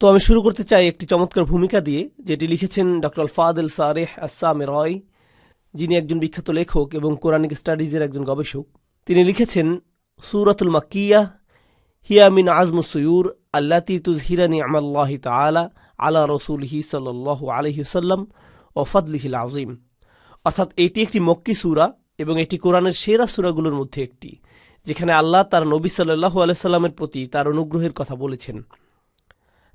তো আমি শুরু করতে চাই একটি চমৎকার ভূমিকা দিয়ে, যেটি লিখেছেন ডক্টর ফাদেল সারেহ আস-সামেরাই, যিনি একজন বিখ্যাত লেখক এবং কোরআনিক স্টাডিজের একজন গবেষক। তিনি লিখেছেন, সূরাতুল মাক্কিয়াহ হিয়া মিন আজমুস সুয়ুর আল্লাতী তুযহিরা নি'মাল্লাহি তাআলা আলা রাসূলিহি সাল্লাল্লাহু আলাইহি ওয়াসাল্লাম ওয়া ফাদলিহিল আযীম। অর্থাৎ এটি একটি মক্কি সূরা এবং এটি কোরআনের সেরা সূরাগুলোর মধ্যে একটি, যেখানে আল্লাহ তার নবী সাল্লাল্লাহু আলাইহি সাল্লামের প্রতি তার অনুগ্রহের কথা বলেছেন,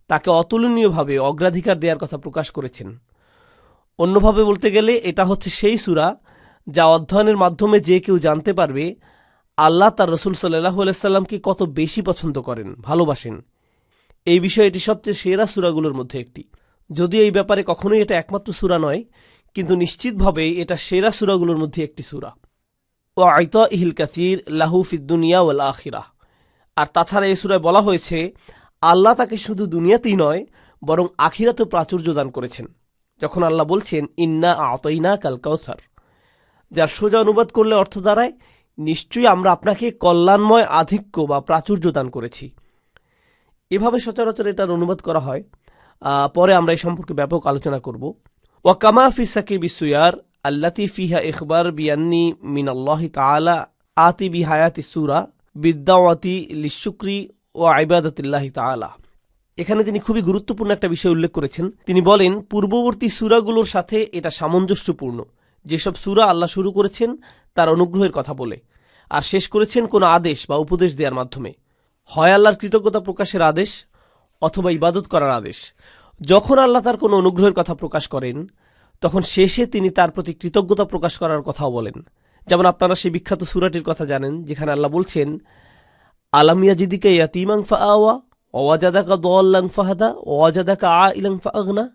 তাকে অতুলনীয়ভাবে অগ্রাধিকার দেওয়ার কথা প্রকাশ করেছেন। অন্যভাবে বলতে গেলে এটা হচ্ছে সেই সূরা যা অধ্যয়নের মাধ্যমে যে কেউ জানতে পারবে আল্লাহ তার রসুল সাল্লাল্লাহু আলাইহি সাল্লামকে কত বেশি পছন্দ করেন, ভালোবাসেন। এই বিষয়ে এটি সবচেয়ে সেরা সূরাগুলোর মধ্যে একটি। যদিও এই ব্যাপারে কখনোই এটা একমাত্র সূরা নয়, কিন্তু নিশ্চিতভাবে এটা সেরা সূরাগুলোর মধ্যে একটি সূরা। ওয়া আতাইহিল কাসীর লাহু ফিদ দুনিয়া ওয়াল আখিরাহ। আর তাছাড়া এই সূরায় বলা হয়েছে আল্লাহ তাকে শুধু দুনিয়াতেই নয় বরং আখিরাতেও প্রাচুর্য দান করেছেন, যখন আল্লাহ বলছেন ইন্না আতাইনাকাল কাউসার, যার সোজা অনুবাদ করলে অর্থ দাঁড়ায় নিশ্চয়ই আমরা আপনাকে কল্যাণময় আধিক্য বা প্রাচুর্য দান করেছি। এভাবে সচরাচর এটার অনুবাদ করা হয়। পরে আমরা এই সম্পর্কে ব্যাপক আলোচনা করব। ওয়া কামা ফি সাকিবিস সুয়ার আল্লাতী ফিহা ইখবার বিআন্নি মিনাল্লাহি তাআলা আতি বিহায়াতিস সূরা বিদ্দাওয়াতি লিশুকরি ওয়া ইবাদাতিল্লাহি তাআলা। এখানে তিনি খুবই গুরুত্বপূর্ণ একটা বিষয় উল্লেখ করেছেন। তিনি বলেন, পূর্ববর্তী সূরাগুলোর সাথে এটা সামঞ্জস্যপূর্ণ। যেসব সূরা আল্লাহ শুরু করেছেন তার অনুগ্রহের কথা বলে, আর শেষ করেছেন কোনো আদেশ বা উপদেশ দেওয়ার মাধ্যমে, হয় আল্লাহর কৃতজ্ঞতা প্রকাশের আদেশ অথবা ইবাদত করার আদেশ। যখন আল্লাহ তার কোনো অনুগ্রহের কথা প্রকাশ করেন তখন শেষে তিনি তার প্রতি কৃতজ্ঞতা প্রকাশ করার কথাও বলেন। যেমন আপনারা সেই বিখ্যাত সূরাটির কথা জানেন, যেখানে আল্লাহ বলছেন আলাম ইয়াজিদিকা ইয়াতীমান ফাআওয়া ওয়াজাদাকা দাল্লান ফাহাদা ওয়াজাদাকা আইলান ফাআগনা।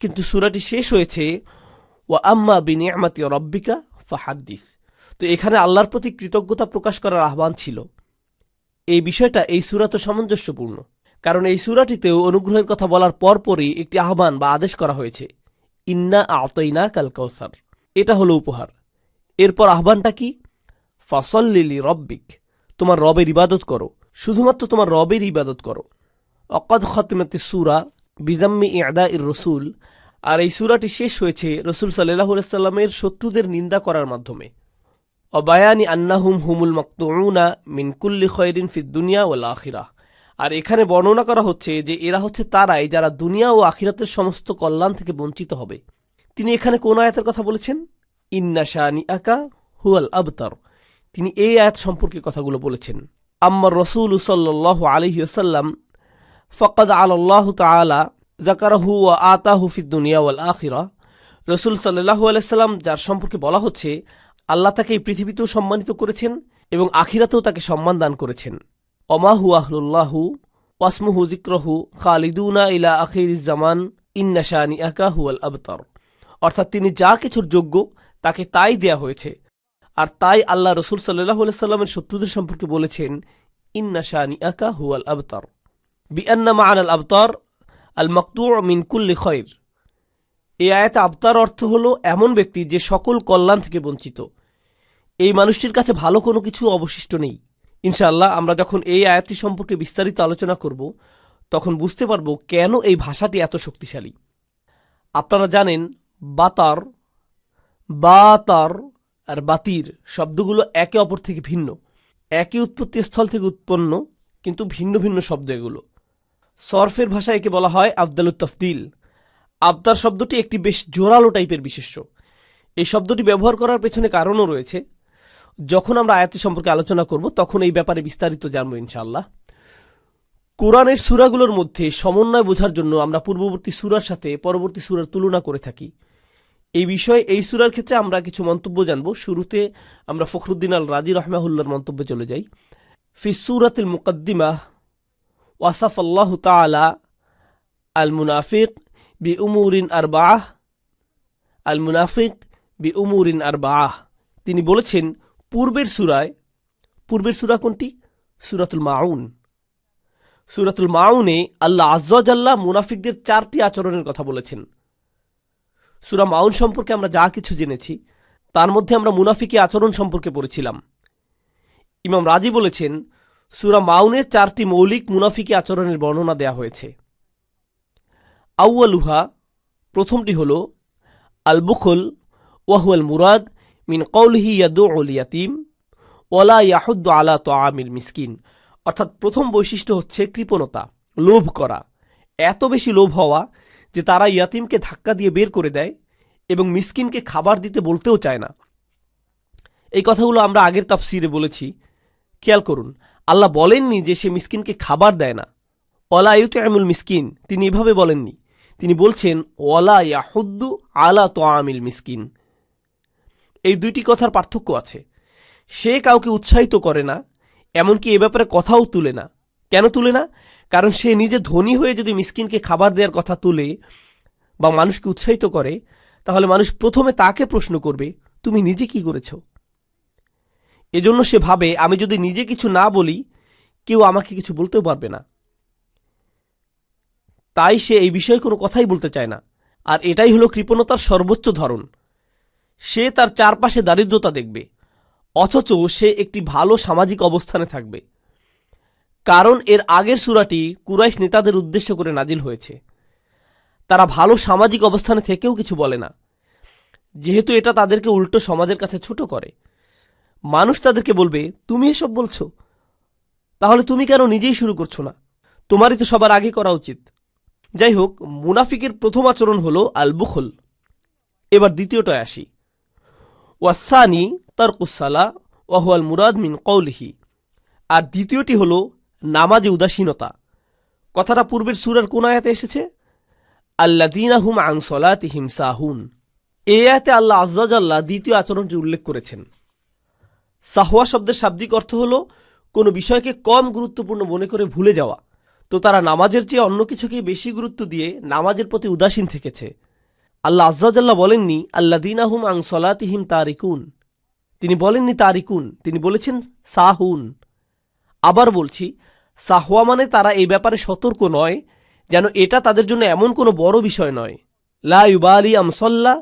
কিন্তু সূরাটি শেষ হয়েছে ওয়া আম্মা বিনিআমাতি রাব্বিকা ফাহাদ্দিস। তো এখানে আল্লাহর প্রতি কৃতজ্ঞতা প্রকাশ করার আহ্বান ছিল। এই বিষয়টা এই সূরা তো সামঞ্জস্যপূর্ণ, কারণ এই সূরাটিতেও অনুগ্রহের কথা বলার পরপরই একটি আহ্বান বা আদেশ করা হয়েছে, ইন্না আতাইনাকাল কাউসার। এটা হলো উপহার। এরপর আহ্বানটা কি? ফাসল্লি লিরাব্বিক, তোমার রবের ইবাদত করো, শুধুমাত্র তোমার রবের ইবাদত করো। অকদ খাতিমাতিস সূরা বিযাম্মি ইআদাইর রাসূল। আর এই সূরাটি শেষ হয়েছে রাসূল সাল্লাল্লাহু আলাইহি সাল্লামের শত্রুদের নিন্দা করার মাধ্যমে। অবায়ানি আন্নাহুম হুমুল মাকতুউনা মিন কুল্লি খায়রিন ফিদ দুনিয়া ওয়াল আখিরাহ। আর এখানে বর্ণনা করা হচ্ছে যে এরা হচ্ছে তারাই যারা দুনিয়া ও আখিরাতের সমস্ত কল্যাণ থেকে বঞ্চিত হবে। তিনি এখানে কোন আয়াতের কথা বলেছেন? ইন্না শানিআকা হুয়াল আবতার। তিনি এই আয়াত সম্পর্কে কথাগুলো বলেছেন। আম্মার রাসূল সাল্লাল্লাহু আলাইহি ওয়াসাল্লাম ফাকাদ আলাল্লাহু তাআলা যাকারাহু ওয়া আতাহু ফিদ দুনিয়া ওয়াল আখিরাহ। রাসূল সাল্লাল্লাহু আলাইহি সাল্লাম যার সম্পর্কে বলা হচ্ছে আল্লাহ তাকে এই পৃথিবীতেও সম্মানিত করেছেন এবং আখিরাতেও তাকে সম্মান দান করেছেন। ওমা হুয়া আহলুল্লাহু ওয়াসমুহু যিকরুহু খালিদুনা ইলা আখিরিজ জামান ইন্না শানিআকা হুয়াল আবতার। অর্থাৎ তিনি যা কিছুর যোগ্য তাকে তাই দেয়া হয়েছে। আর তাই আল্লাহ রাসূল সাল্লাল্লাহু আলাইহি সাল্লামের শত্রুদের সম্পর্কে বলেছেন ইন্না শানিআকা হুয়াল আবতার বিআন্না মা'আনাল আবতার আল মাকতু' মিন কুল্লি খায়র। এই আয়াতে আবতার অর্থ হলো এমন ব্যক্তি যে সকল কল্যাণ থেকে বঞ্চিত। এই মানুষটির কাছে ভালো কোনো কিছু অবশিষ্ট নেই। ইনশাআল্লাহ আমরা যখন এই আয়াতটি সম্পর্কে বিস্তারিত আলোচনা করব তখন বুঝতে পারব কেন এই ভাষাটি এত শক্তিশালী। আপনারা জানেন বাতার, বাতার আর বাতির শব্দগুলো একে অপর থেকে ভিন্ন। একই উৎপত্তি স্থল থেকে উৎপন্ন, কিন্তু ভিন্ন ভিন্ন শব্দ এগুলো। সরফের ভাষায় একে বলা হয় আবদালুত তাফদিল। আবতার শব্দটি একটি বেশ জোরালো টাইপের বিশেষ্য। এই শব্দটি ব্যবহার করার পেছনে কারণও রয়েছে। যখন আমরা আয়াতটি সম্পর্কে আলোচনা করব তখন এই ব্যাপারে বিস্তারিত জানবো ইনশাআল্লাহ। কোরআনের সূরাগুলোর মধ্যে সমন্বয় বোঝার জন্য আমরা পূর্ববর্তী সূরার সাথে পরবর্তী সূরার তুলনা করে থাকি। এই বিষয়ে এই সূরার ক্ষেত্রে আমরা কিছু মন্তব্য জানব। শুরুতে আমরা ফখরুদ্দিন আল রাজি রাহমাহুল্লাহর মন্তব্যে চলে যাই। ফি সূরাতিল মুকদ্দিমাহ ওয়াসাফাল্লাহু তাআলা আল মুনাফিক বিউমুরিন আরবাআহ আল মুনাফিক বিউমুরিন আরবাআহ। তিনি বলেছেন পূর্বের সূরা কোনটি? সূরাতুল মাউন। সূরাতুল মাউনে আল্লাহ আযজা ওয়া জাল্লা মুনাফিকদের 4টি আচরণের কথা বলেছেন। সূরা মাউন সম্পর্কে আমরা যা কিছু জেনেছি তার মধ্যে আমরা মুনাফিকি আচরণ সম্পর্কে পড়েছিলাম। ইমাম রাজি বলেছেন সূরা মাউনে 4টি মৌলিক মুনাফিকি আচরণের বর্ণনা দেয়া হয়েছে। আউয়ালুহা, প্রথমটি হল আল বুখল ওয়াহুয়াল মুরাদ মিন কওলিহি ইয়াদউল ইয়াতীম ওয়ালা ইয়াহুদ্দু আলা তাআমিল মিসকিন। অর্থাৎ প্রথম বৈশিষ্ট্য হচ্ছে কৃপণতা, লোভ করা, এত বেশি লোভ হওয়া যে তারা ইয়াতিমকে ধাক্কা দিয়ে বের করে দেয় এবং মিসকিনকে খাবার দিতে বলতেও চায় না। এই কথাগুলো আমরা আগের তাফসিরে বলেছি, খেয়াল করুন। আল্লাহ বলেননি যে সে মিসকিনকে খাবার দেয় না, ওয়ালা ইউতআমুল মিসকিন, তিনি এভাবে বলেননি। তিনি বলছেন ওয়ালা ইয়াহুদ্দু আলা তাআমিল মিসকিন। এই দুইটি কথার পার্থক্য আছে। সে কাউকে উৎসাহিত করে না, এমনকি এ ব্যাপারে কথাও তুলে না। কেন তুলে না? কারণ সে নিজে ধনী হয়ে যদি মিসকিনকে খাবার দেওয়ার কথা তুলে বা মানুষকে উৎসাহিত করে, তাহলে মানুষ প্রথমে তাকে প্রশ্ন করবে, তুমি নিজে কি করেছ? এজন্য সে ভাবে আমি যদি নিজে কিছু না বলি, কেউ আমাকে কিছু বলতেও পারবে না। তাই সে এই বিষয়ে কোনো কথাই বলতে চায় না। আর এটাই হলো কৃপণতার সর্বোচ্চ ধরন। সে তার চারপাশে দারিদ্রতা দেখবে, অথচ সে একটি ভালো সামাজিক অবস্থানে থাকবে। কারণ এর আগের সূরাটি কুরাইশ নেতাদের উদ্দেশ্য করে নাজিল হয়েছে। তারা ভালো সামাজিক অবস্থানে থেকেও কিছু বলে না, যেহেতু এটা তাদেরকে উল্টো সমাজের কাছে ছোট করে। মানুষ তাদেরকে বলবে, তুমি এসব বলছো, তাহলে তুমি কেন নিজেই শুরু করছো না? তোমারই তো সবার আগে করা উচিত। যাই হোক, মুনাফিকের প্রথম আচরণ হলো আল বুখল। এবার দ্বিতীয়টায় আসি। ওয়াসানি তারকুসালা ওয়াহুয়াল মুরাদ মিন কওলিহি। আর দ্বিতীয়টি হলো নামাজে উদাসীনতা। কথাটা পূর্বের সূরার কোন আয়াতে এসেছে? আল্লাযীনা হুম আন সলাতিহিম সাহুন। এই আয়াতে আল্লাহ আযযা ওয়া জাল্লা দ্বিতীয় আচরণটি উল্লেখ করেছেন। সাহওয়া শব্দের শাব্দিক অর্থ হলো কোনো বিষয়কে কম গুরুত্বপূর্ণ মনে করে ভুলে যাওয়া। তো তারা নামাজের চেয়ে অন্য কিছুকে বেশি গুরুত্ব দিয়ে নামাজের প্রতি উদাসীন থেকেছে। আল্লাহ আযযা ওয়া জাল্লা বলেননি আল্লাযীনা হুম আন সলাতিহিম তারিকুন, তিনি বলেননি তারিকুন, তিনি বলেছেন সাহুন। আবার বলছি, সাহওয়া মানে তারা এই ব্যাপারে সতর্ক নয়, যেন এটা তাদের জন্য এমন কোনো বড় বিষয় নয়। লা ইউবালি আম সাল্লা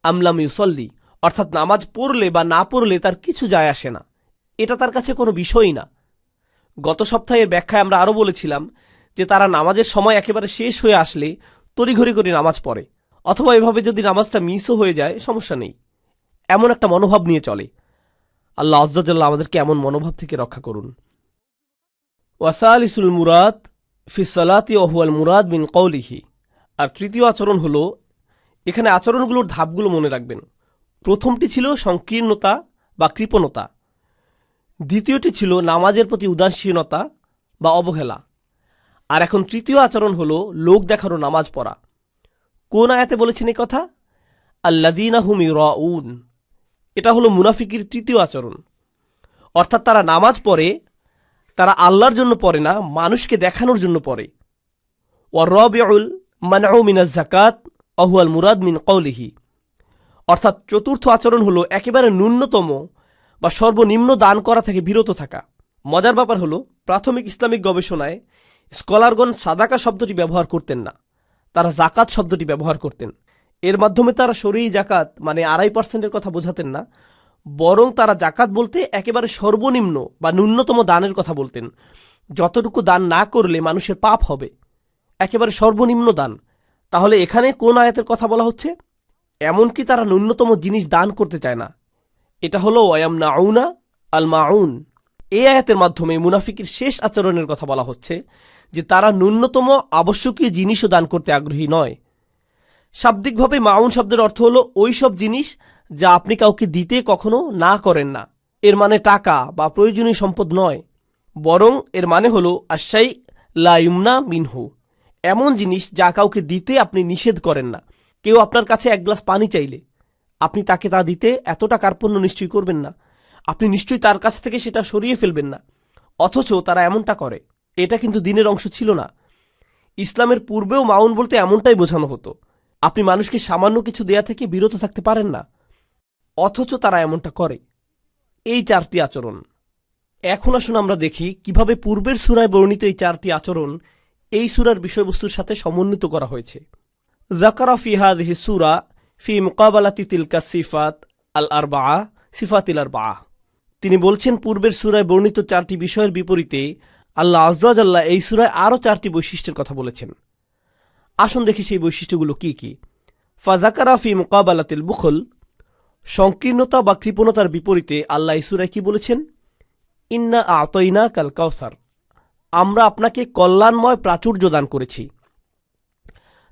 আম লাম ইউসাল্লি, অর্থাৎ নামাজ পড়লে বা না পড়লে তার কিছু যায় আসে না, এটা তার কাছে কোনো বিষয়ই না। গত সপ্তাহের ব্যাখ্যায় আমরা আরও বলেছিলাম যে তারা নামাজের সময় একেবারে শেষ হয়ে আসলে তড়িঘড়ি করে নামাজ পড়ে, অথবা এভাবে যদি নামাজটা মিসও হয়ে যায় সমস্যা নেই, এমন একটা মনোভাব নিয়ে চলে। আল্লাহ আযযা ওয়া জাল্লা আমাদেরকে এমন মনোভাব থেকে রক্ষা করুন। ওয়াসালিসুল মুরাদ ফি সালাতি ওয়াহুয়াল মুরাদ মিন কওলিহি। আর তৃতীয় আচরণ হলো, এখানে আচরণগুলোর ধাপগুলো মনে রাখবেন। প্রথমটি ছিল সংকীর্ণতা বা কৃপণতা, দ্বিতীয়টি ছিল নামাজের প্রতি উদাসীনতা বা অবহেলা, আর এখন তৃতীয় আচরণ হলো লোক দেখানো নামাজ পড়া। কোন আয়াতে বলেছেন এই কথা? আল্লাযীনা হুম ইউরাউন। এটা হলো মুনাফিকের তৃতীয় আচরণ। অর্থাৎ তারা নামাজ পড়ে, তারা আল্লাহর জন্য পড়ে না, মানুষকে দেখানোর জন্য পড়ে। ওয়ারাবিউল মানউ মিনাজ যাকাত ওয়াহুয়াল মুরাদ মিন কওলিহি। অর্থাৎ চতুর্থ আচরণ হলো একেবারে ন্যূনতম বা সর্বনিম্ন দান করা থেকে বিরত থাকা। মজার ব্যাপার হলো, প্রাথমিক ইসলামিক গবেষণায় স্কলারগণ সাদাকা শব্দটি ব্যবহার করতেন না, তারা জাকাত শব্দটি ব্যবহার করতেন। এর মাধ্যমে তারা শরঈ জাকাত মানে 2.5% কথা বোঝাতেন না, বরং তারা জাকাত বলতে একেবারে সর্বনিম্ন বা ন্যূনতম দানের কথা বলতেন, যতটুকু দান না করলে মানুষের পাপ হবে, একেবারে সর্বনিম্ন দান। তাহলে এখানে কোন আয়াতের কথা বলা হচ্ছে? এমনকি তারা ন্যূনতম জিনিস দান করতে চায় না। এটা হলো ওয়ায়ামনাউনা আল মাউন। এই আয়াতের মাধ্যমে মুনাফিকের শেষ আচরণের কথা বলা হচ্ছে, যে তারা ন্যূনতম আবশ্যকীয় জিনিসও দান করতে আগ্রহী নয়। শাব্দিকভাবে মাউন শব্দের অর্থ হলো ওই সব জিনিস যা আপনি কাউকে দিতে কখনো না করেন না। এর মানে টাকা বা প্রয়োজনীয় সম্পদ নয়, বরং এর মানে হলো আশাই লা ইউমনা মিনহু, এমন জিনিস যা কাউকে দিতে আপনি নিষেধ করেন না। কেউ আপনার কাছে এক গ্লাস পানি চাইলে আপনি তাকে তা দিতে এতটা কার্পণ্য নিশ্চয়ই করবেন না, আপনি নিশ্চয়ই তার কাছ থেকে সেটা সরিয়ে ফেলবেন না। অথচ তারা এমনটা করে। এটা কিন্তু দিনের অংশ ছিল না। ইসলামের পূর্বেও মাউন বলতে এমনটাই বোঝানো হতো। আপনি মানুষকে সামান্য কিছু দেয়া থেকে বিরত থাকতে পারেন না, অথচ তারা এমনটা করে। এই 4টি আচরণ। এখন আসুন আমরা দেখি কিভাবে পূর্বের সূরায় বর্ণিত এই 4টি আচরণ এই সূরার বিষয়বস্তুর সাথে সমন্বিত করা হয়েছে। যাকারা ফি হাযিহি সূরা ফি মুকাবালাতি তিলকা সিফাত আল আরবাআ সিফাতিল আরবাআ। তিনি বলছেন পূর্বের সূরায় বর্ণিত 4টি বিষয়ের বিপরীতে আল্লাহ আযযা ওয়া জাল্লা এই সূরায় আরও 4টি বৈশিষ্ট্যের কথা বলেছেন। আসুন দেখি সেই বৈশিষ্ট্যগুলো কি কি। ফাযাকারা ফি মুকাবালাতিল বুখল, সংকীর্ণতা বা কৃপণতার বিপরীতে আল্লাহ এই সূরায় কি বলেছেন? ইন্না আ'তাইনা কাল কাউসার, আমরা আপনাকে কল্যাণময় প্রাচুর্য দান করেছি।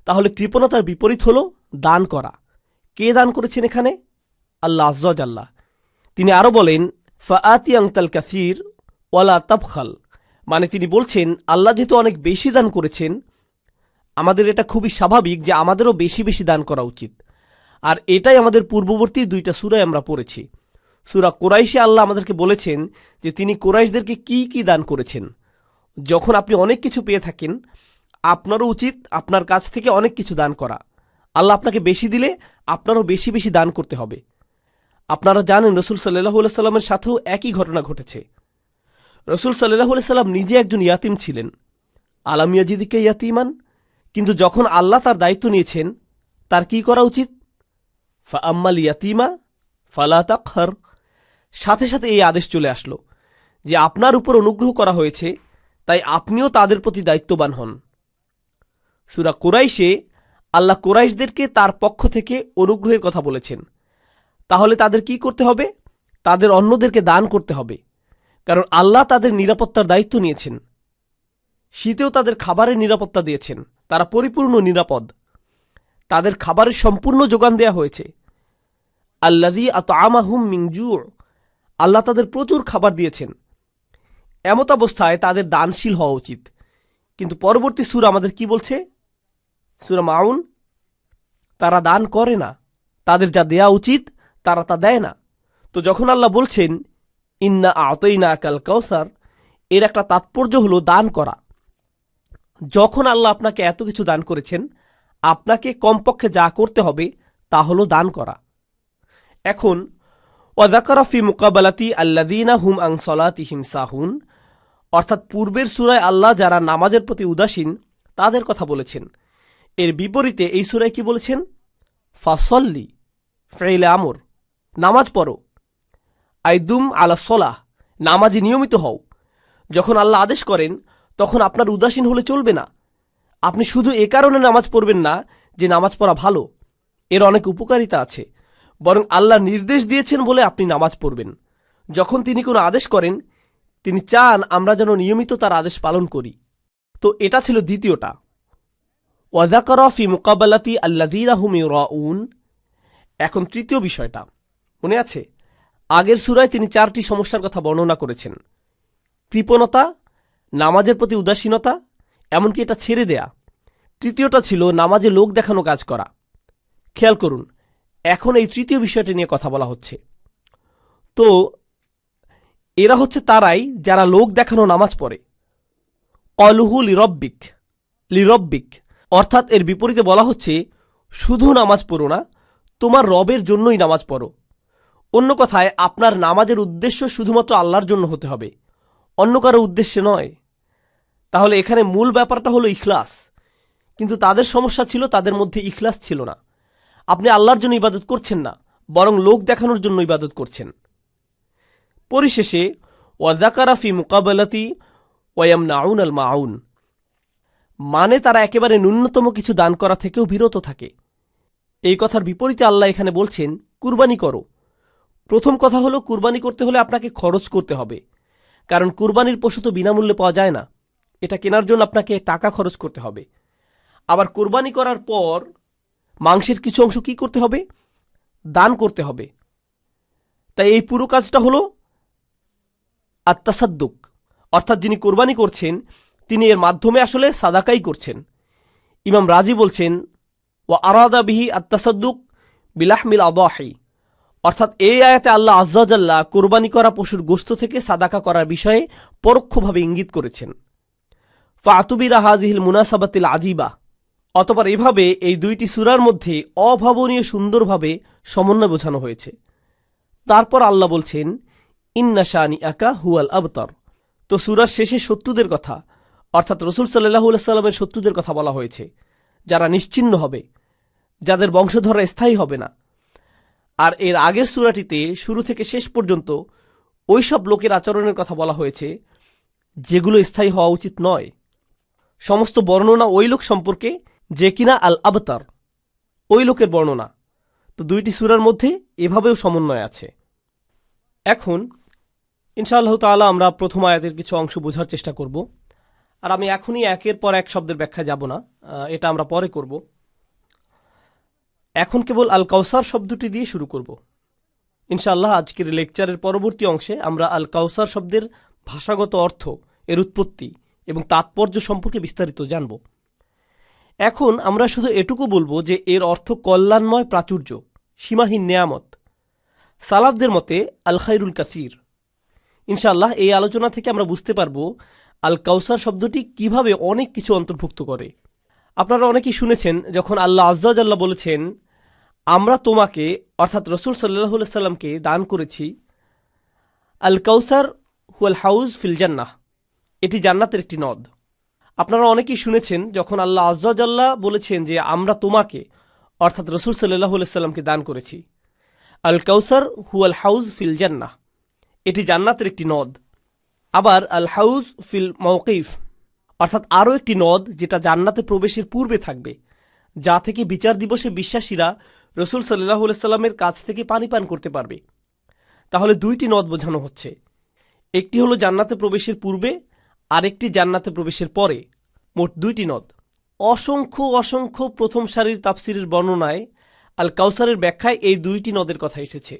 তাহলে কৃপণতার বিপরীত হল দান করা। কে দান করেছেন এখানে? আল্লাহ আজ্জা জাল্লা। তিনি আরও বলেন ফাআতি আংতাল কাসির ওয়ালা তাবখাল, মানে তিনি বলছেন আল্লাহ যেহেতু অনেক বেশি দান করেছেন, আমাদের এটা খুবই স্বাভাবিক যে আমাদেরও বেশি বেশি দান করা উচিত। আর এটাই আমাদের পূর্ববর্তী দুইটা সূরায় আমরা পড়েছি। সূরা কুরাইশে আল্লাহ আমাদেরকে বলেছেন যে তিনি কুরাইশদেরকে কি কি দান করেছেন। যখন আপনি অনেক কিছু পেয়ে থাকেন, আপনারও উচিত আপনার কাছ থেকে অনেক কিছু দান করা। আল্লাহ আপনাকে বেশি দিলে আপনারও বেশি বেশি দান করতে হবে। আপনারা জানেন রসুল সাল্লাল্লাহু আলাইহি সাল্লামের সাথেও একই ঘটনা ঘটেছে। রসুল সাল্লাল্লাহু আলাইহি সাল্লাম নিজে একজন ইয়াতিম ছিলেন। আলাম ইয়াজিদিকা ইয়াতিমান, কিন্তু যখন আল্লাহ তার দায়িত্ব নিয়েছেন, তার কি করা উচিত? ফাআম্মাল ইয়াতিমা ফালা তাকহার, সাথে সাথে এই আদেশ চলে আসলো যে আপনার উপর অনুগ্রহ করা হয়েছে, তাই আপনিও তাদের প্রতি দায়িত্ববান হন। সূরা কুরাইশে আল্লাহ কুরাইশদেরকে তার পক্ষ থেকে অনুগ্রহের কথা বলেছেন। তাহলে তাদের কি করতে হবে? তাদের অন্যদেরকে দান করতে হবে, কারণ আল্লাহ তাদের নিরাপত্তার দায়িত্ব নিয়েছেন। শীতেও তাদের খাবারের নিরাপত্তা দিয়েছেন, তারা পরিপূর্ণ নিরাপদ, তাদের খাবারের সম্পূর্ণ যোগান দেয়া হয়েছে। আল্লাযী আতআমাহুম মিন জু', আল্লাহ তাদের প্রচুর খাবার দিয়েছেন। এমত অবস্থায় তাদের দানশীল হওয়া উচিত। কিন্তু পরবর্তী সূরা আমাদের কি বলছে? সূরা মাউন, তারা দান করে না, তাদের যা দেয়া উচিত তারা তা দেয় না। তো যখন আল্লাহ বলছেন ইন্না আ'তাইনা কাল কাউসার, এর একটা তাৎপর্য হলো দান করা। যখন আল্লাহ আপনাকে এত কিছু দান করেছেন, আপনাকে কমপক্ষে যা করতে হবে তা হলো দান করা। এখন ওয়াযাকারা ফি মুকাবালাতি আল্লাযীনা হুম আন সালাতিহিম সাহুন, অর্থাৎ পূর্বের সূরায় আল্লাহ যারা নামাজের প্রতি উদাসীন তাদের কথা বলেছেন। এর বিপরীতে এই সূরায় কি বলেছেন? ফাসল্লি, ফেইলে আমর, নামাজ পড়ো। আইদুম আলা সলাহ, নামাজে নিয়মিত হও। যখন আল্লাহ আদেশ করেন তখন আপনার উদাসীন হলে চলবে না। আপনি শুধু এ কারণে নামাজ পড়বেন না যে নামাজ পড়া ভালো, এর অনেক উপকারিতা আছে, বরং আল্লাহ নির্দেশ দিয়েছেন বলে আপনি নামাজ পড়বেন। যখন তিনি কোনো আদেশ করেন, তিনি চান আমরা যেন নিয়মিত তার আদেশ পালন করি। তো এটা ছিল দ্বিতীয়টা। ওয়াযাকারা ফি মুকাবালাতি আল্লাযীনা হুম ইউরাউন, এখন তৃতীয় বিষয়টা মনে আছে? আগের সূরায় তিনি 4টি সমস্যার কথা বর্ণনা করেছেন: কৃপণতা, নামাজের প্রতি উদাসীনতা, এমনকি এটা ছেড়ে দেয়া। তৃতীয়টা ছিল নামাজে লোক দেখানো কাজ করা। খেয়াল করুন, এখন এই তৃতীয় বিষয়টি নিয়ে কথা বলা হচ্ছে। তো এরা হচ্ছে তারাই যারা লোক দেখানো নামাজ পড়ে। ক্বালুহু লিরব্বিক, অর্থাৎ এর বিপরীতে বলা হচ্ছে শুধু নামাজ পড়ো না, তোমার রবের জন্যই নামাজ পড়ো। অন্য কথায় আপনার নামাজের উদ্দেশ্য শুধুমাত্র আল্লাহর জন্য হতে হবে, অন্য কারো উদ্দেশ্যে নয়। তাহলে এখানে মূল ব্যাপারটা হলো ইখলাস। কিন্তু তাদের সমস্যা ছিল তাদের মধ্যে ইখলাস ছিল না। আপনি আল্লাহর জন্য ইবাদত করছেন না, বরং লোক দেখানোর জন্য ইবাদত করছেন। পরিশেষে ওয়াযাকারা ফি মুকাবালাতি ওয়ায়ামনাউন আল মাউন, মানে তারা একেবারে ন্যূনতম কিছু দান করা থেকেও বিরত থাকে। এই কথার বিপরীতে আল্লাহ এখানে বলছেন কুরবানি করো। প্রথম কথা হলো কুরবানি করতে হলে আপনাকে খরচ করতে হবে, কারণ কুরবানির পশু তো বিনামূল্যে পাওয়া যায় না, এটা কেনার জন্য আপনাকে টাকা খরচ করতে হবে। আবার কুরবানি করার পর মাংসের কিছু অংশ কি করতে হবে? দান করতে হবে। তাই এই পুরো কাজটা হলো আত্তাসাদ্দুক, অর্থাৎ যিনি কোরবানি করছেন তিনি এর মাধ্যমে আসলে সাদাকাই করছেন। ইমাম রাজি বলছেন ওয়া আরাদা বিহি আত্তাসাদ্দুক বিলাহমিল আদাহি, অর্থাৎ এই আয়াতে আল্লাহ আজ্জা ওয়া জাল্লা কোরবানি করা পশুর গোশত থেকে সাদাকা করার বিষয়ে পরোক্ষভাবে ইঙ্গিত করেছেন। ফাতুবিরা হাযিহিল মুনাসাবাতিল আজিবা, অতঃপর এভাবে এই দুইটি সূরার মধ্যে অভাবনীয় সুন্দরভাবে সমন্বয় বোঝানো হয়েছে। তারপর আল্লাহ বলছেন ইন্না শানিআকা হুয়াল আবতার। তো সূরার শেষে শত্রুদের কথা, অর্থাৎ রাসূল সাল্লাল্লাহু আলাইহি ওয়াসাল্লামের শত্রুদের কথা বলা হয়েছে, যারা নিশ্চিহ্ন হবে, যাদের বংশধররা স্থায়ী হবে না। আর এর আগের সূরাটিতে শুরু থেকে শেষ পর্যন্ত ওই সব লোকের আচরণের কথা বলা হয়েছে যেগুলো স্থায়ী হওয়া উচিত নয়। সমস্ত বর্ণনা ওই লোক সম্পর্কে যে কিনা আল আবতার, ওই লোকের বর্ণনা। তো দুইটি সূরার মধ্যে এভাবেও সমন্বয় আছে। এখন ইনশাআল্লাহ তাআলা আমরা প্রথম আয়াতের কিছু অংশ বোঝার চেষ্টা করব। আর আমি এখনই একের পর এক শব্দের ব্যাখ্যা যাব না, এটা আমরা পরে করব। এখন কেবল আল কাউসার শব্দটি দিয়ে শুরু করব। ইনশাআল্লাহ আজকের লেকচারের পরবর্তী অংশে আমরা আল কাউসার শব্দের ভাষাগত অর্থ, এর উৎপত্তি এবং তাৎপর্য সম্পর্কে বিস্তারিত জানব। এখন আমরা শুধু এটুকু বলবো যে এর অর্থ কল্যাণময় প্রাচুর্য, সীমাহীন নেয়ামত। সালাফদের মতে আল খাইরুল কাসির। ইনশাআল্লাহ এই আলোচনা থেকে আমরা বুঝতে পারব আল কাউসার শব্দটি কিভাবে অনেক কিছু অন্তর্ভুক্ত করে। আপনারা অনেকেই শুনেছেন যখন আল্লাহ আজ্জা ওয়া জাল্লা বলেছেন, আমরা তোমাকে অর্থাৎ রসুল সাল্লাল্লাহু আলাইহি সাল্লামকে দান করেছি আল কাউসার হুয়াল হাউজ ফিল জান্নাহ, এটি জান্নাতের একটি নদ। আপনারা অনেকেই শুনেছেন যখন আল্লাহ আজ্জা ওয়া জাল্লা বলেছেন যে আমরা তোমাকে অর্থাৎ রসুল সাল্লাল্লাহু আলাইহি সাল্লামকে দান করেছি আল কাউসার হুয়াল হাউজ ফিল জান্নাহ, এটি জান্নাতের একটি নদ। আবার আল হাউজ ফিল মাওকিফ, অর্থাৎ আরও একটি নদ যেটা জান্নাতে প্রবেশের পূর্বে থাকবে, যা থেকে বিচার দিবসে বিশ্বাসীরা রসুল সাল্লাল্লাহু আলাইহি সাল্লামের কাছ থেকে পানি পান করতে পারবে। তাহলে দুইটি নদ বোঝানো হচ্ছে, একটি হলো জান্নাতে প্রবেশের পূর্বে, আরেকটি জান্নাতে প্রবেশের পরে, মোট দুইটি নদ। অসংখ্য অসংখ্য প্রথম সারির তাফসিরের বর্ণনায় আল কাউসারের ব্যাখ্যায় এই দুইটি নদের কথা এসেছে।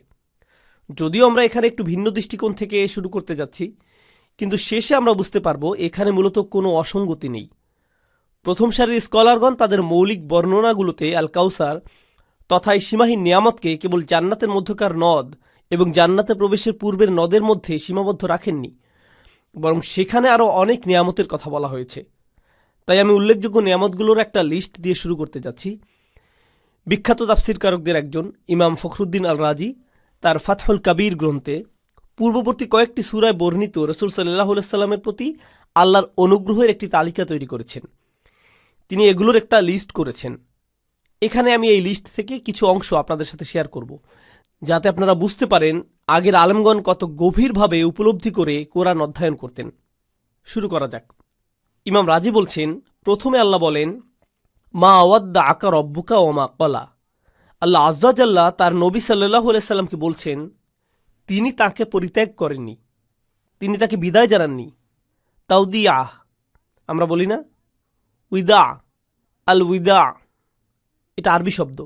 যদিও আমরা এখানে একটু ভিন্ন দৃষ্টিকোণ থেকে শুরু করতে যাচ্ছি, কিন্তু শেষে আমরা বুঝতে পারবো এখানে মূলত কোনো অসঙ্গতি নেই। প্রথম সারির স্কলারগণ তাদের মৌলিক বর্ণনাগুলোতে আল কাউসার তথা এই সীমাহীন নিয়ামতকে কেবল জান্নাতের মধ্যকার নদ এবং জান্নাতে প্রবেশের পূর্বের নদের মধ্যে সীমাবদ্ধ রাখেননি, বরং সেখানে আরও অনেক নিয়ামতের কথা বলা হয়েছে। তাই আমি উল্লেখযোগ্য নিয়ামতগুলোর একটা লিস্ট দিয়ে শুরু করতে যাচ্ছি। বিখ্যাত তাফসিরকারকদের একজন ইমাম ফখরুদ্দিন আল রাজি তার ফাতহুল কাবীর গ্রন্থে পূর্ববর্তী কয়েকটি সূরায় বর্ণিত রসুল সাল্লাল্লাহু আলাইহি সাল্লামের প্রতি আল্লাহর অনুগ্রহের একটি তালিকা তৈরি করেছেন। তিনি এগুলোর একটা লিস্ট করেছেন। এখানে আমি এই লিস্ট থেকে কিছু অংশ আপনাদের সাথে শেয়ার করব, যাতে আপনারা বুঝতে পারেন আগের আলেমগণ কত গভীরভাবে উপলব্ধি করে কোরআন অধ্যয়ন করতেন। শুরু করা যাক। ইমাম রাজি বলছেন, প্রথমে আল্লাহ বলেন, মা ওয়াদ্দা আকা রব্বুকা ওয়া মা ক্বালা। আল্লাহ আজ্জা ওয়া জাল্লা তার নবী সাল্লাল্লাহু আলাইহি সাল্লামকে বলছেন, তিনি তাকে পরিত্যাগ করেননি, তিনি তাকে বিদায় জানাননি। তাওদিয়া, আমরা বলি না উইদা, আল উইদা, এটা আরবি শব্দ।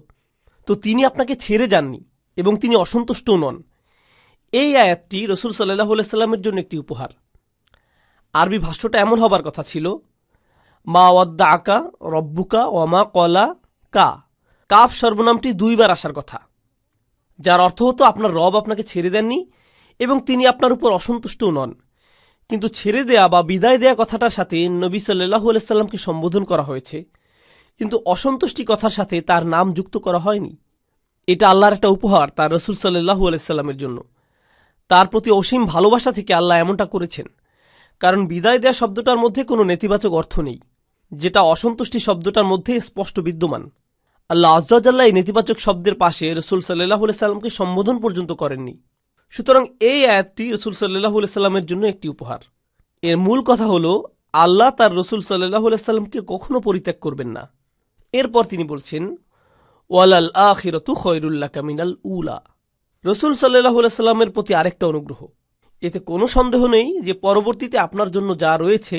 তো তিনি আপনাকে ছেড়ে যাননি এবং তিনি অসন্তুষ্টও নন। এই আয়াতটি রসুল সাল্লাল্লাহু আলাইহি সাল্লামের জন্য একটি উপহার। আরবি ভাষ্যটা এমন হবার কথা ছিল, মা ওয়াদ্দা আকা রব্বুকা ওয়া মা ক্বালা কা। কাফ সর্বনামটি দুইবার আসার কথা, যার অর্থ হতো আপনার রব আপনাকে ছেড়ে দেননি এবং তিনি আপনার উপর অসন্তুষ্টও নন। কিন্তু ছেড়ে দেয়া বা বিদায় দেয়া কথাটার সাথে নবী সাল্লাল্লাহু আলাইহি সাল্লামকে সম্বোধন করা হয়েছে, কিন্তু অসন্তুষ্টি কথার সাথে তার নাম যুক্ত করা হয়নি। এটা আল্লাহর একটা উপহার তার রসুল সাল্লাল্লাহু আলাইহি সাল্লামের জন্য। তার প্রতি অসীম ভালোবাসা থেকে আল্লাহ এমনটা করেছেন, কারণ বিদায় দেয়া শব্দটার মধ্যে কোনো নেতিবাচক অর্থ নেই, যেটা অসন্তুষ্টি শব্দটার মধ্যে স্পষ্ট বিদ্যমান। আল্লাহ আজ্জা ওয়া জাল্লা এই নেতিবাচক শব্দের পাশে রসুল সাল্লাল্লাহু আলাইহি সাল্লামকে সম্বোধন পর্যন্ত করেননি। সুতরাং এই আয়াতটি রসুল সাল্লাল্লাহু আলাইহি সাল্লামের জন্য একটি উপহার। এর মূল কথা হলো, আল্লাহ তার রসুল সাল্লাল্লাহু আলাইহি সাল্লামকে কখনো পরিত্যাগ করবেন না। এরপর তিনি বলছেন, ওয়ালাল আখিরাতু খায়রুল লাকা মিনাল উলা। রসুল সাল্লাল্লাহু আলাইহি সাল্লামের প্রতি আরেকটা অনুগ্রহ। এতে কোনো সন্দেহ নেই যে পরবর্তীতে আপনার জন্য যা রয়েছে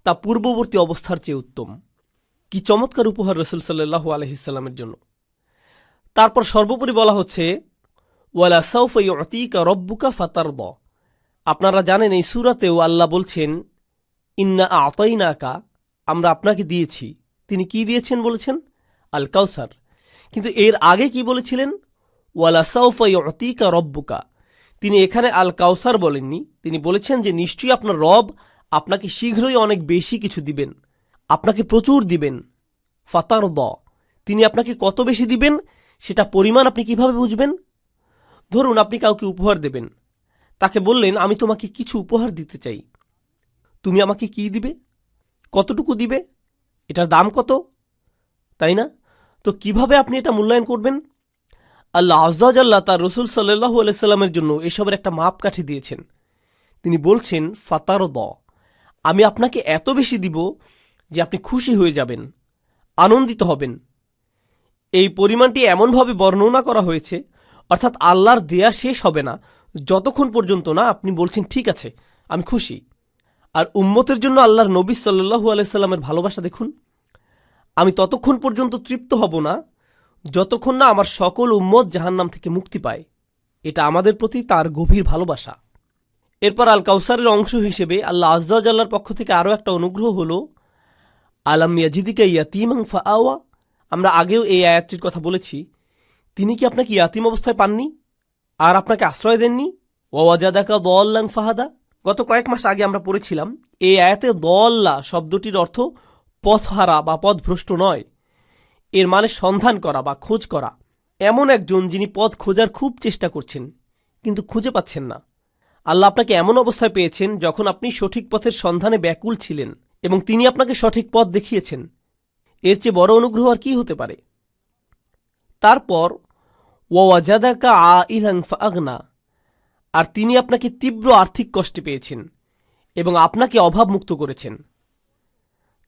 তা পূর্ববর্তী অবস্থার চেয়ে উত্তম। কি চমৎকার উপহার রসুল সাল্লাল্লাহু আলাইহি সাল্লামের জন্য। তারপর সর্বোপরি বলা হচ্ছে, ওয়ালা সাউফা ইউতিকা রব্বুকা ফাতারদা। আপনারা জানেন এই সূরাতেও আল্লাহ বলছেন, ইন্না আতাইনাকা, আমরা আপনাকে দিয়েছি। তিনি কি দিয়েছেন বলেছেন? আল কাউসার। কিন্তু এর আগে কি বলেছিলেন? ওয়ালা সাউফা ইউতিকা রব্বুকা। তিনি এখানে আল কাউসার বলেননি, তিনি বলেছেন যে নিশ্চয়ই আপনার রব আপনাকে শীঘ্রই অনেক বেশি কিছু দিবেন, আপনাকে প্রচুর দিবেন। ফাতারদা, তিনি আপনাকে কত বেশি দিবেন সেটা পরিমাণ আপনি কিভাবে বুঝবেন? ধরুন আপনি কাউকে উপহার দেবেন, তাকে বললেন, আমি তোমাকে কিছু উপহার দিতে চাই, তুমি আমাকে কি দিবে? কতটুকু দিবে? এটার দাম কত? তাই না? তো কিভাবে আপনি এটা মূল্যায়ন করবেন? আল্লাহ আজ্জা ওয়া জাল্লা তার রসুল সাল্লাল্লাহু আলাইহি সাল্লামের জন্য এসবের একটা মাপকাঠি দিয়েছেন। তিনি বলছেন, ফাতারদা, আমি আপনাকে এত বেশি দিব যে আপনি খুশি হয়ে যাবেন, আনন্দিত হবেন। এই পরিমাণটি এমনভাবে বর্ণনা করা হয়েছে, অর্থাৎ আল্লাহর দেয়া শেষ হবে না যতক্ষণ পর্যন্ত না আপনি বলছেন ঠিক আছে আমি খুশি। আর উম্মতের জন্য আল্লাহর নবী সাল্লাল্লাহু আলাইহি সাল্লামের ভালোবাসা দেখুন, আমি ততক্ষণ পর্যন্ত তৃপ্ত হব না যতক্ষণ না আমার সকল উম্মত জাহান্নাম থেকে মুক্তি পায়। এটা আমাদের প্রতি তার গভীর ভালোবাসা। এরপর আল কাউসারের অংশ হিসেবে আল্লাহ আজ্জা ওয়া জাল্লার পক্ষ থেকে আরও একটা অনুগ্রহ হলো আলাম ইয়াজিদিকা ইয়াতীমান ফাআওয়া। আমরা আগেও এই আয়াতটির কথা বলেছি। তিনি কি আপনাকে ইয়াতীম অবস্থায় পাননি আর আপনাকে আশ্রয় দেননি? ওয়াজাদাকা দল্লান ফাহাদা। গত কয়েক মাস আগে আমরা পড়েছিলাম এই আয়াতে দল্লা শব্দটির অর্থ পথহারা বা পথভ্রষ্ট নয়, এর মানে সন্ধান করা বা খোঁজ করা। এমন একজন যিনি পথ খোঁজার খুব চেষ্টা করছেন কিন্তু খুঁজে পাচ্ছেন না। আল্লাহ আপনাকে এমন অবস্থায় পেয়েছেন যখন আপনি সঠিক পথের সন্ধানে ব্যাকুল ছিলেন এবং তিনি আপনাকে সঠিক পথ দেখিয়েছেন। এর চেয়ে বড় অনুগ্রহ আর কি হতে পারে? তারপর ওয়াজাদাকা আইলান ফাআগনা, আর তিনি আপনাকে তীব্র আর্থিক কষ্টে পেয়েছেন এবং আপনাকে অভাবমুক্ত করেছেন।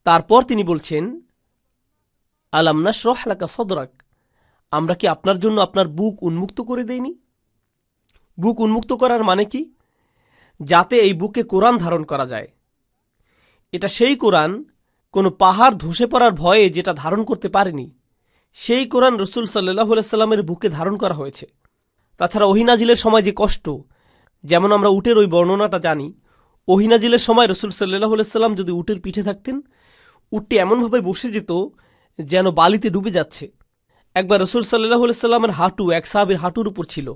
তারপর তিনি বলছেন আলাম নাশরাহ লাকা সদরাক, আমরা কি আপনার জন্য আপনার বুক উন্মুক্ত করে দেইনি? বুক উন্মুক্ত করার মানে কি? যাতে এই বুকে কোরআন ধারণ করা যায়। এটা সেই কোরআন কোনো পাহাড় ধসে পড়ার ভয়ে যেটা ধারণ করতে পারেনি, সেই কোরআন রসুল সাল্লাল্লাহু আলাইহি সাল্লামের বুকে ধারণ করা হয়েছে। তাছাড়া ওহী নাজিলের সময় যে কষ্ট, যেমন আমরা উটের ওই বর্ণনাটা জানি, ওহী নাজিলের সময় রসুল সাল্লাল্লাহু আলাইহি সাল্লাম যদি উটের পিঠে থাকতেন, উটটি এমনভাবে বসে যেত যেন বালিতে ডুবে যাচ্ছে। একবার রসুল সাল্লাল্লাহু আলাইহি সাল্লামের হাঁটু এক সাহাবীর হাঁটুর উপর ছিল।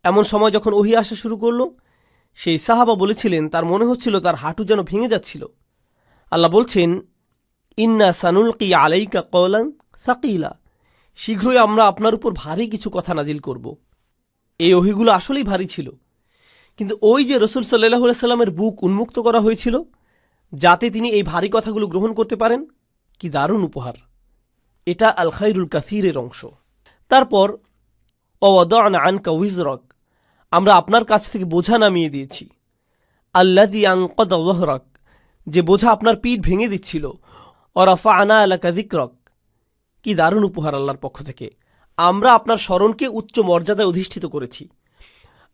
এমন সময় যখন ওহী আসা শুরু করল, সেই সাহাবা বলেছিলেন তার মনে হচ্ছিল তার হাঁটু যেন ভেঙে যাচ্ছিল। আল্লাহ বলছেন ইন্না সানুলকি আলাইকা কওলান সাকিলা, শীঘ্রই আমরা আপনার উপর ভারী কিছু কথা নাজিল করব। এই ওহীগুলো আসলেই ভারী ছিল, কিন্তু ওই যে রসুল সাল্লাল্লাহু আলাইহি সাল্লামের বুক উন্মুক্ত করা হয়েছিল যাতে তিনি এই ভারী কথাগুলো গ্রহণ করতে পারেন, কি দারুণ উপহার! এটা আল খায়রুল কাসীরের অংশ। তারপর ওয়াদা'না আনকা উইজরাক, আমরা আপনার কাছ থেকে বোঝা নামিয়ে দিয়েছি। আল্লাযী আনকাযা যহরাক, যে বোঝা আপনার পিঠ ভেঙে দিচ্ছিল। ওয়ারাফা'না লাকা যিকরাক, কি দারুণ উপহার আল্লাহর পক্ষ থেকে। আমরা আপনার স্মরণকে উচ্চ মর্যাদায় অধিষ্ঠিত করেছি।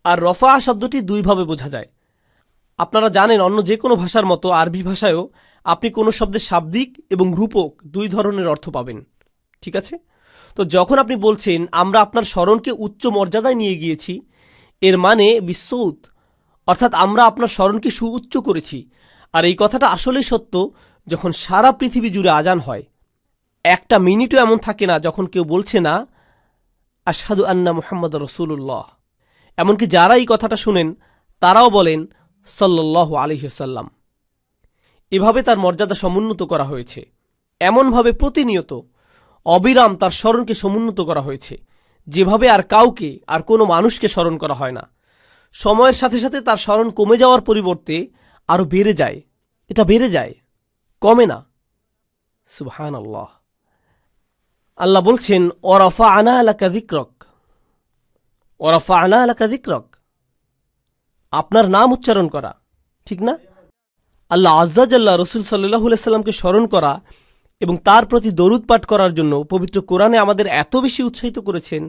আর রফা শব্দটি দুইভাবে বোঝা যায়। আপনারা জানেন অন্য যে কোনো ভাষার মতো আরবি ভাষায়ও আপনি কোনো শব্দের শাব্দিক এবং রূপক দুই ধরনের অর্থ পাবেন, ঠিক আছে? তো যখন আপনি বলছেন আমরা আপনার স্মরণকে উচ্চ মর্যাদায় নিয়ে গিয়েছি, এর মানে বিশ্বউত, অর্থাৎ আমরা আপনার স্মরণকে সুউচ্চ করেছি। আর এই কথাটা আসলেই সত্য যখন সারা পৃথিবী জুড়ে আজান হয়। একটা মিনিটও এমন থাকে না যখন কেউ বলছে না আশহাদু আন্না মুহাম্মাদ রাসূলুল্লাহ। এমনকি যারা এই কথাটা শুনেন তারাও বলেন সাল্লাল্লাহু আলাইহি ওয়াসাল্লাম। এভাবে তার মর্যাদা সমুন্নত করা হয়েছে। এমনভাবে প্রতিনিয়ত অবিরাম তার স্মরণকে সমুন্নত করা হয়েছে, যেভাবে আর কাউকে আর কোনো মানুষকে স্মরণ করা হয় না। সময়ের সাথে সাথে তার স্মরণ কমে যাওয়ার পরিবর্তে আরও বেড়ে যায়। এটা বেড়ে যায়, কমে না। সুবহানাল্লাহ। আল্লাহ বলছেন ওয়ারাফা'না লাকা যিকরাক, ওয়ারাফা'না লাকা যিকরাক, আপনার নাম উচ্চারণ করা, ঠিক না? আল্লাহ আজ্জা জাল্লা রসুল সাল্লাল্লাহু আলাইহি সাল্লামকে স্মরণ করা এবং তার প্রতি দরুদ পাঠ করার জন্য পবিত্র কোরআনে আমাদের এত বেশি উৎসাহিত করেছেন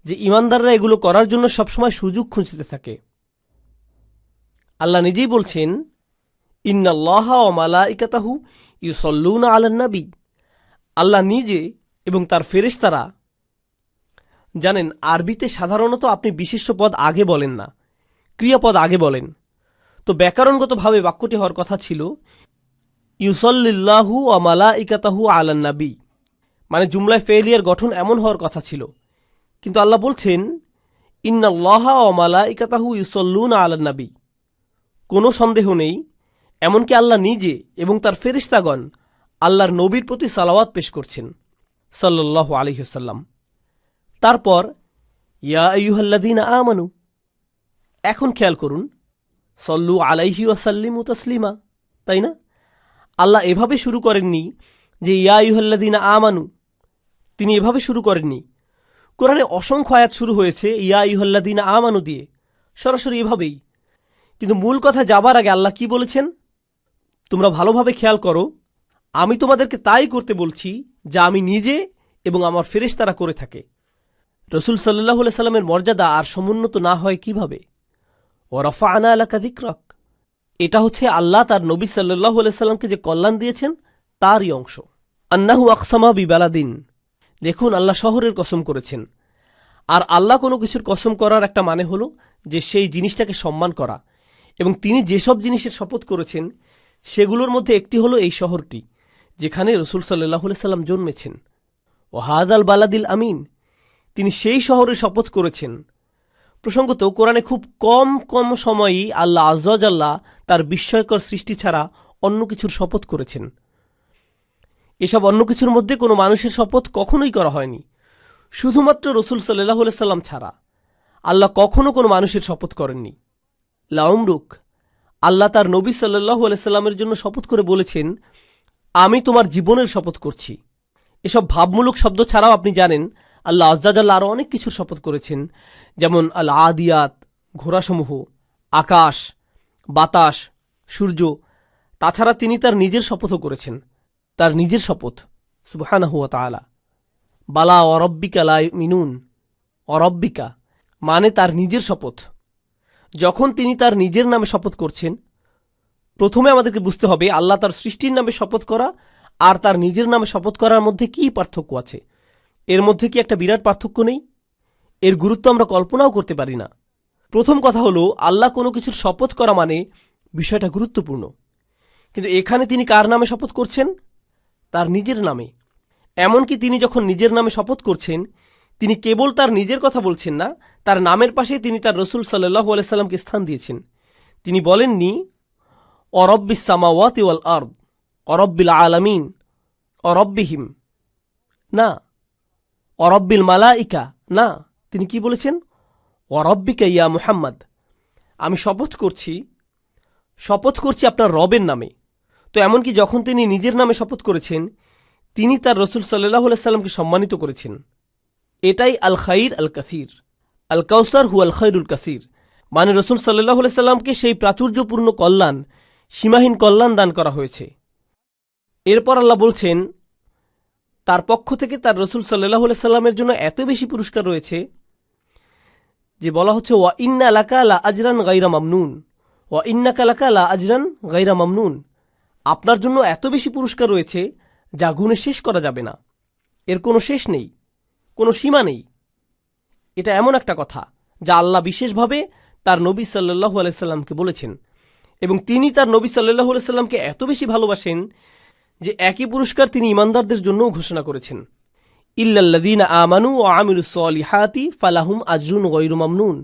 যে ঈমানদাররা এগুলো করার জন্য সবসময় সুযোগ খুঁজতে থাকে। আল্লাহ নিজেই বলছেন ইন্নাল্লাহা ওয়া মালাইকাতাহু ইউসাল্লুনা আলান নবী, আল্লাহ নিজে এবং তার ফেরেশতারা। জানেন আরবিতে সাধারণত আপনি বিশেষ্য পদ আগে বলেন না, ক্রিয়াপদ আগে বলেন। তো ব্যাকরণগতভাবে বাক্যটি হওয়ার কথা ছিল ইউসাল্লিল্লাহু ওয়া মালাইকাতাহু আলান নবী, মানে জুমলায় ফেলিয়ার গঠন এমন হওয়ার কথা ছিল। কিন্তু আল্লাহ বলছেন ইন্নাল্লাহা ওয়া মালাইকাতাহু ইউসাল্লুনা আলান নবী। কোনো সন্দেহ নেই, এমনকি আল্লাহ নিজে এবং তার ফেরেশতাগণ আল্লাহর নবীর প্রতি সালাওয়াত পেশ করছেন সাল্লাল্লাহু আলাইহি ওয়াসাল্লাম। তারপর ইয়া আইয়ুহাল্লাযীনা আমানু, এখন খেয়াল করুন সল্লু আলাইহি ওয়াসাল্লিমু তাসলিমা, তাই না? আল্লাহ এভাবে শুরু করেননি যে ইয়া আইয়ুহাল্লাযীনা আমানু, তিনি এভাবে শুরু করেননি। কোরআনে অসংখ্য আয়াত শুরু হয়েছে ইয়া আইয়ুহাল্লাযীনা আমানু দিয়ে, সরাসরি এভাবেই। কিন্তু মূল কথা যাবার আগে আল্লাহ কি বলেছেন তোমরা ভালোভাবে খেয়াল করো, আমি তোমাদেরকে তাই করতে বলছি যা আমি নিজে এবং আমার ফেরেশতারা করে থাকে। রসুল সাল্লাল্লাহু আলাইহি সাল্লামের মর্যাদা আর সমুন্নত না হয় কিভাবে? ওয়া রাফা'না লাকা যিকরাক, এটা হচ্ছে আল্লাহ তার নবী সাল্লাল্লাহু আলাইহি সাল্লামকে যে কল্যাণ দিয়েছেন তারই অংশ। আন্নাহু আকসামা বিবালাদিন, দেখুন আল্লাহ শহরের কসম করেছেন। আর আল্লাহ কোনো কিছুর কসম করার একটা মানে হলো যে সেই জিনিসটাকে সম্মান করা, এবং তিনি যেসব জিনিসের শপথ করেছেন সেগুলোর মধ্যে একটি হলো এই শহরটি যেখানে রসুল সাল্লাল্লাহু আলাইহি সাল্লাম জন্মেছেন। ও হাদাল বালাদিল আমিন, তিনি সেই শহরে শপথ করেছেন। প্রসঙ্গত কোরআনে খুব কম সময়ই আল্লাহ আযজা ওয়া জাল্লা তার বিস্ময়কর সৃষ্টি ছাড়া অন্য কিছুর শপথ করেছেন। এসব অন্য কিছুর মধ্যে কোনো মানুষের শপথ কখনোই করা হয়নি, শুধুমাত্র রসুল সাল্লাল্লাহু আলাইহি সাল্লাম ছাড়া আল্লাহ কখনো কোনো মানুষের শপথ করেননি। লাউমরুক, আল্লাহ তার নবী সাল্লাল্লাহু আলাইহি সাল্লামের জন্য শপথ করে বলেছেন, আমি তোমার জীবনের শপথ করছি। এসব ভাবমূলক শব্দ ছাড়াও আপনি জানেন আল্লাহ আযজা ওয়া জাল্লা আরও অনেক কিছুর শপথ করেছেন, যেমন আল আদিয়াত, ঘোড়াসমূহ, আকাশ, বাতাস, সূর্য। তাছাড়া তিনি তার নিজের শপথও করেছেন, তার নিজের শপথ সুবহানাহু ওয়া তাআলা। বালা অরব্বিকা লা ইউমিনুন, অরব্বিকা মানে তার নিজের শপথ। যখন তিনি তার নিজের নামে শপথ করছেন, প্রথমে আমাদেরকে বুঝতে হবে আল্লাহ তার সৃষ্টির নামে শপথ করা আর তার নিজের নামে শপথ করার মধ্যে কী পার্থক্য আছে। এর মধ্যে কি একটা বিরাট পার্থক্য নেই? এর গুরুত্ব আমরা কল্পনাও করতে পারি না। প্রথম কথা হলো, আল্লাহ কোনো কিছুর শপথ করা মানে বিষয়টা গুরুত্বপূর্ণ, কিন্তু এখানে তিনি কার নামে শপথ করছেন? তার নিজের নামে। এমনকি তিনি যখন নিজের নামে শপথ করছেন, তিনি কেবল তার নিজের কথা বলছেন না, তার নামের পাশে তিনি তার রসুল সাল্লাল্লাহু আলাইহি সাল্লামকে স্থান দিয়েছেন। তিনি বলেননি অরব্বিস সামাওয়াতি ওয়াল আরদ, অরব্বিল আলামিন, অরব্বিহিম, না, অরব্বিল মালাইকা, না। তিনি কি বলেছেন? অরব্বিকা ইয়া মুহাম্মদ, আমি শপথ করছি আপনার রবের নামে। তো এমনকি যখন তিনি নিজের নামে শপথ করেছেন, তিনি তার রসুল সাল্লাল্লাহু আলাইহি সাল্লামকে সম্মানিত করেছেন। এটাই আল খাইর আল কাসির, আল কাউসার হু আল খাইরুল কাসির, মানে রসুল সাল্লাল্লাহু আলাইহি সাল্লামকে সেই প্রাচুর্যপূর্ণ কল্যাণ, সীমাহীন কল্যাণ দান করা হয়েছে। এরপর আল্লাহ বলছেন তার পক্ষ থেকে তার রসুল সাল্লাল্লাহু আলাইহি সাল্লামের জন্য এত বেশি পুরস্কার রয়েছে যে বলা হচ্ছে ওয়া ইন্না লাকা লা আজরান গায়রা মামনুন, ওয়া ইন্নাকা লাকা লা আজরান গায়রা মামনুন, আপনার জন্য এত বেশি পুরস্কার রয়েছে যা গুণে শেষ করা যাবে না। এর কোনো শেষ নেই, কোনো সীমা নেই। এটা এমন একটা কথা যা আল্লাহ বিশেষভাবে তার নবী সাল্লাল্লাহু আলাইহি সাল্লামকে বলেছেন, এবং তিনি তার নবী সাল্লাল্লাহু আলাইহি সাল্লামকে এত বেশি ভালোবাসেন যে একই পুরস্কার তিনি ঈমানদারদের জন্যও ঘোষণা করেছেন। ইল্লাল্লাযীনা আমানু ওয়া আমিলুস সলিহাতি ফালাহুম আজরুন গায়রু মামনুন,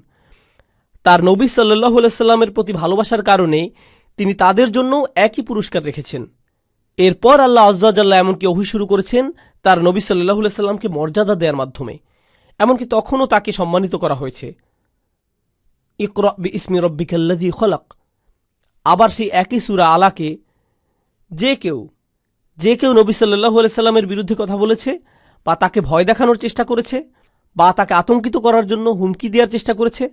তার নবী সাল্লাল্লাহু আলাইহি সাল্লামের প্রতি ভালোবাসার কারণে তিনি তাদের জন্য একই পুরস্কার রেখেছেন। এরপর আল্লাহ আযজা ওয়া জাল্লা এমনকি ওহী শুরু করেছেন তার নবী সাল্লাল্লাহু আলাইহি সাল্লামকে মর্যাদা দেওয়ার মাধ্যমে, এমনকি তখনও তাকে সম্মানিত করা হয়েছে। ইকরা বিইসমি রাব্বিকাল্লাযী খলাক। আবার সেই একই সূরা আলাকে যে কেউ নবী সাল্লাল্লাহু আলাইহি সাল্লামের বিরুদ্ধে কথা বলেছে বা তাকে ভয় দেখানোর চেষ্টা করেছে বা তাকে আতঙ্কিত করার জন্য হুমকি দেওয়ার চেষ্টা করেছে,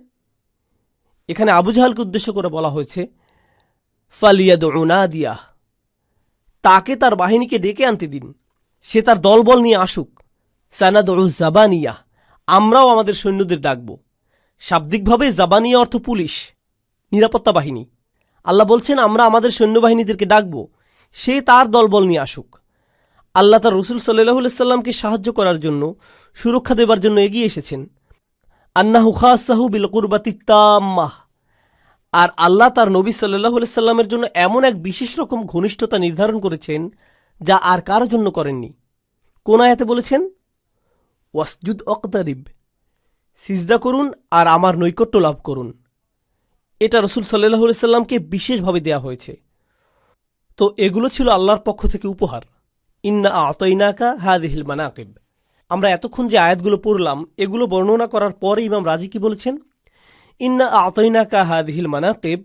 এখানে আবু জাহালকে উদ্দেশ্য করে বলা হয়েছে ফালিয়াদউ নাদিয়াহ, তাকে তার বাহিনীকে ডেকে আনতে দিন, সে তার দলবল নিয়ে আসুক। সানাদউ জাবানিয়াহ, আমরাও আমাদের সৈন্যদের ডাকব। শাব্দিকভাবে জাবানিয়া অর্থ পুলিশ, নিরাপত্তা বাহিনী। আল্লাহ বলছেন আমরা আমাদের সৈন্যবাহিনীদেরকে ডাকব, সে তার দলবল নিয়ে আসুক। আল্লাহ তার রসুল সাল্লাল্লাহু আলাইহি সাল্লামকে সাহায্য করার জন্য, সুরক্ষা দেবার জন্য এগিয়ে এসেছেন। আন্নাহু খাসাহু বিল কুরবাতি তাম্মাহ, আর আল্লাহ তার নবী সাল্লাল্লাহু আলাইহি সাল্লামের জন্য এমন এক বিশেষ রকম ঘনিষ্ঠতা নির্ধারণ করেছেন যা আর কারো জন্য করেননি। কোন আয়াতে বলেছেন ওয়াসজুদ ওয়াকতারিব, সিজদা করুন আর আমার নৈকট্য লাভ করুন। এটা রসুল সাল্লাল্লাহু আলাইহি সাল্লামকে বিশেষভাবে দেয়া হয়েছে। তো এগুলো ছিল আল্লাহর পক্ষ থেকে উপহার। ইন্না আ'তাইনাকা হাযিহিল মানাকিব। আমরা এতক্ষণ যে আয়াতগুলো পড়লাম এগুলো বর্ণনা করার পরে ইমাম রাজি কি বলেছেন? ইন্না আ'তাইনাকা হাযিহিল মানাকিব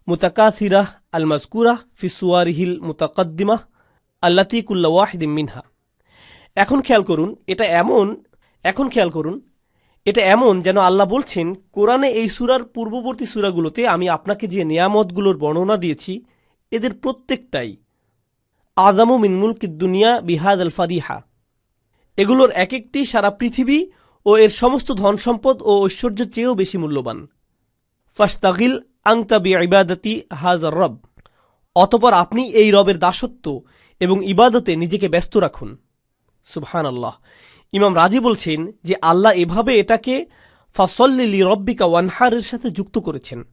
মুতাকাসিরাহ আল মাযকুরাহ ফি সুওয়ারিহিল মুতাকাদ্দিমাহ আল্লাতী কুল্লু ওয়াহিদিন মিনহা। এখন খেয়াল করুন এটা এমন যেন আল্লাহ বলছেন কোরআনে এই সূরার পূর্ববর্তী সূরাগুলোতে আমি আপনাকে যে নিয়ামতগুলোর বর্ণনা দিয়েছি এদের প্রত্যেকটাই আযামু মিন মুলকিদ দুনিয়া বিহাযাল ফারিহা, এগুলোর এক একটি সারা পৃথিবী ও এর সমস্ত ধন সম্পদ ও ঐশ্বর্যের চেয়েও বেশি মূল্যবান। ফাস্তাগিল আংতা বিইবাদাতি হাযার রব, অতঃপর আপনি এই রবের দাসত্ব এবং ইবাদতে নিজেকে ব্যস্ত রাখুন। সুবহানাল্লাহ। ইমাম রাজি বলছেন যে আল্লাহ এভাবে এটাকে ফাসল্লি লিরব্বিকা ওয়ানহারের সাথে যুক্ত করেছেন।